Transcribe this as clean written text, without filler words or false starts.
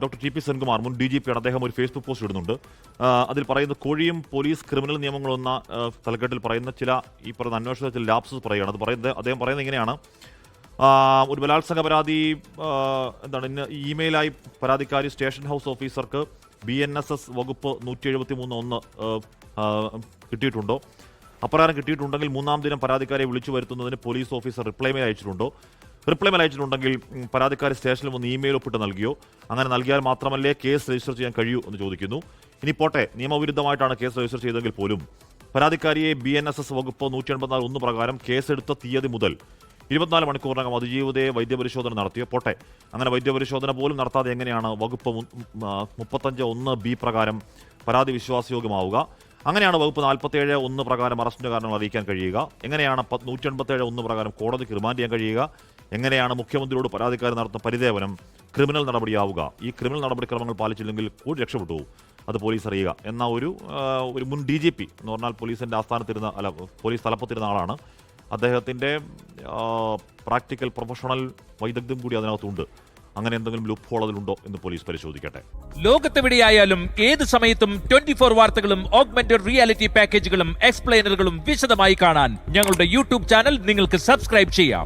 Doctor T P Senkumar മുൻ DGP ആണ്. അദ്ദേഹം ഒരു ഫേസ്ബുക്ക് പോസ്റ്റ് ഇടുന്നുണ്ട്. അതിൽ പറയുന്ന കോഴിയും പോലീസ് ക്രിമിനൽ നിയമങ്ങളെന്ന തലക്കെട്ടിൽ പറയുന്ന ചില ഈ പറയുന്ന അന്വേഷണത്തിൽ ലാപ്സസ് പറയുകയാണ്. അദ്ദേഹം പറയുന്നത് ഇങ്ങനെയാണ്: ഒരു ബലാത്സംഗ പരാതി ഇന്ന് ഇമെയിലായി പരാതിക്കാരി സ്റ്റേഷൻ ഹൗസ് ഓഫീസർക്ക് BNSS വകുപ്പ് 173(1) കിട്ടിയിട്ടുണ്ടോ? അപ്രകാരം കിട്ടിയിട്ടുണ്ടെങ്കിൽ മൂന്നാം ദിനം പരാതിക്കാരെ വിളിച്ചു വരുത്തുന്നതിന് പോലീസ് ഓഫീസർ റിപ്ലൈ മെയിൽ അയച്ചിട്ടുണ്ടോ? റിപ്ലൈ മെയിൽ അയച്ചിട്ടുണ്ടെങ്കിൽ പരാതിക്കാരി സ്റ്റേഷനിൽ ഒന്ന് ഇമെയിൽ ഒപ്പിട്ട് നൽകിയോ? അങ്ങനെ നൽകിയാൽ മാത്രമല്ലേ കേസ് രജിസ്റ്റർ ചെയ്യാൻ കഴിയൂ എന്ന് ചോദിക്കുന്നു. ഇനി പോട്ടെ, നിയമവിരുദ്ധമായിട്ടാണ് കേസ് രജിസ്റ്റർ ചെയ്തെങ്കിൽ പോലും പരാതിക്കാരിയെ BNSS വകുപ്പ് 184(1) പ്രകാരം കേസെടുത്ത തീയതി മുതൽ 24 മണിക്കൂറിനകം അതിജീവിതയെ വൈദ്യപരിശോധന നടത്തിയോ? പോട്ടെ, അങ്ങനെ വൈദ്യപരിശോധന പോലും നടത്താതെ എങ്ങനെയാണ് വകുപ്പ് 35(1)B പ്രകാരം പരാതി വിശ്വാസയോഗ്യമാവുക? അങ്ങനെയാണ് വകുപ്പ് 47(1) പ്രകാരം അറസ്റ്റിന്റെ കാരണം അറിയിക്കാൻ കഴിയുക? എങ്ങനെയാണ് 187(1) പ്രകാരം കോടതിക്ക് റിമാൻഡ് ചെയ്യാൻ കഴിയുക? എങ്ങനെയാണ് മുഖ്യമന്ത്രിയോട് പരാതിക്കാരൻ നടത്തുന്ന പരിദേവനം ക്രിമിനൽ നടപടിയാവുക? ഈ ക്രിമിനൽ നടപടിക്രമങ്ങൾ പാലിച്ചില്ലെങ്കിൽ കൂടി രക്ഷപ്പെട്ടു, അത് പോലീസ് അറിയുക എന്ന ഒരു മുൻ DGP എന്ന് പറഞ്ഞാൽ പോലീസിന്റെ ആസ്ഥാനത്തിരുന്ന പോലീസ് തലപ്പത്തിരുന്ന ആളാണ്. അദ്ദേഹത്തിന്റെ പ്രാക്ടിക്കൽ പ്രൊഫഷണൽ വൈദഗ്ധ്യം കൂടി അതിനകത്തുണ്ട്. അങ്ങനെ എന്തെങ്കിലും ലൂപ്പ് ഹോൾ അതിലുണ്ടോ എന്ന് പോലീസ് പരിശോധിക്കട്ടെ. ലോകത്തെവിടെയായാലും ഏത് സമയത്തും 24 വാർത്തകളും ഓഗ്മെന്റഡ് റിയാലിറ്റി പാക്കേജുകളും എക്സ്പ്ലെയിനറുകളും വിശദമായി കാണാൻ ഞങ്ങളുടെ YouTube ചാനൽ നിങ്ങൾക്ക് സബ്സ്ക്രൈബ് ചെയ്യാം.